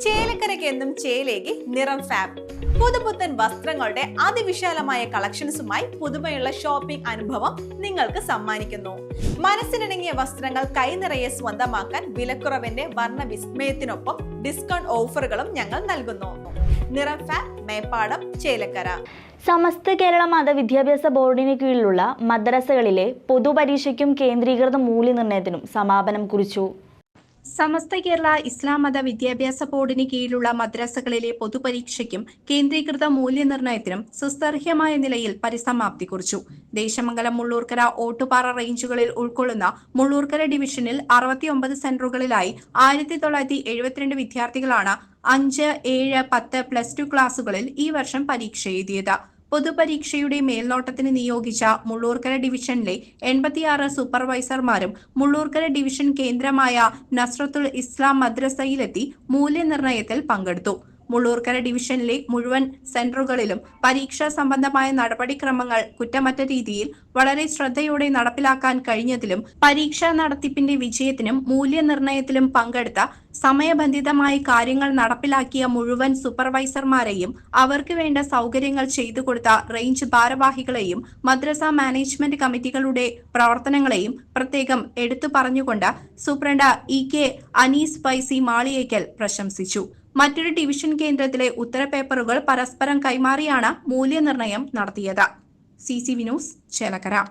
ചേലക്കരയ്ക്ക് എന്നും ചേലേക്ക് നിറം ഫാബ് പുതുപുത്തൻ വസ്ത്രങ്ങളുടെ അതിവിശാലമായ കളക്ഷൻസുമായി പുതുമയുള്ള ഷോപ്പിംഗ് അനുഭവം നിങ്ങൾക്ക് സമ്മാനിക്കുന്നു. മനസ്സിനിണങ്ങിയ വസ്ത്രങ്ങൾ കൈനിറയെ സ്വന്തമാക്കാൻ വിലക്കുറവിന്റെ വർണ്ണ വിസ്മയത്തിനൊപ്പം ഡിസ്കൗണ്ട് ഓഫറുകളും ഞങ്ങൾ നൽകുന്നു. നിറം ഫാബ്, മേപ്പാടം, ചേലക്കര. സമസ്ത കേരള മത വിദ്യാഭ്യാസ ബോർഡിന് കീഴിലുള്ള മദ്രസകളിലെ പൊതുപരീക്ഷയ്ക്കും കേന്ദ്രീകൃത മൂല്യനിർണ്ണയത്തിനും സമാപനം കുറിച്ചു. സമസ്ത കേരള ഇസ്ലാം മത വിദ്യാഭ്യാസ ബോർഡിന് കീഴിലുള്ള മദ്രസകളിലെ പൊതുപരീക്ഷയ്ക്കും കേന്ദ്രീകൃത മൂല്യനിർണ്ണയത്തിനും സുസ്ഥിരമായ നിലയിൽ പരിസമാപ്തി കുറിച്ചു. ദേശമംഗലം, മുള്ളൂർക്കര, ഓട്ടുപാറ റേഞ്ചുകളിൽ ഉൾക്കൊള്ളുന്ന മുള്ളൂർക്കര ഡിവിഷനിൽ 69 സെന്ററുകളിലായി 1972 വിദ്യാർത്ഥികളാണ് 5, 7, 10 +2 ക്ലാസുകളിൽ ഈ വർഷം പരീക്ഷ എഴുതിയത്. പൊതുപരീക്ഷയുടെ മേൽനോട്ടത്തിന് നിയോഗിച്ച മുള്ളൂർക്കര ഡിവിഷനിലെ 86 സൂപ്പർവൈസർമാരും മുള്ളൂർക്കര ഡിവിഷൻ കേന്ദ്രമായ നസ്രത്തുൽ ഇസ്ലാം മദ്രസയിലെത്തി മൂല്യനിർണ്ണയത്തിൽ പങ്കെടുത്തു. മുള്ളൂർക്കര ഡിവിഷനിലെ മുഴുവൻ സെന്ററുകളിലും പരീക്ഷാ സംബന്ധമായ നടപടിക്രമങ്ങൾ കുറ്റമറ്റ രീതിയിൽ വളരെ ശ്രദ്ധയോടെ നടപ്പിലാക്കാൻ കഴിഞ്ഞതിലും പരീക്ഷാ നടത്തിപ്പിന്റെ വിജയത്തിനും മൂല്യനിർണ്ണയത്തിലും പങ്കെടുത്ത സമയബന്ധിതമായി കാര്യങ്ങൾ നടപ്പിലാക്കിയ മുഴുവൻ സൂപ്പർവൈസർമാരെയും അവർക്ക് വേണ്ട സൗകര്യങ്ങൾ ചെയ്തു കൊടുത്ത റേഞ്ച് ഭാരവാഹികളെയും മദ്രസ മാനേജ്മെന്റ് കമ്മിറ്റികളുടെ പ്രവർത്തനങ്ങളെയും പ്രത്യേകം എടുത്തു പറഞ്ഞുകൊണ്ട് സൂപ്രണ്ട് EK അനീസ് ഫൈസി മാളിയേക്കൽ പ്രശംസിച്ചു. മറ്റൊരു ഡിവിഷൻ കേന്ദ്രത്തിലെ ഉത്തരപേപ്പറുകൾ പരസ്പരം കൈമാറിയാണ് മൂല്യനിർണ്ണയം നടത്തിയത്. CCV news, Chelakkara.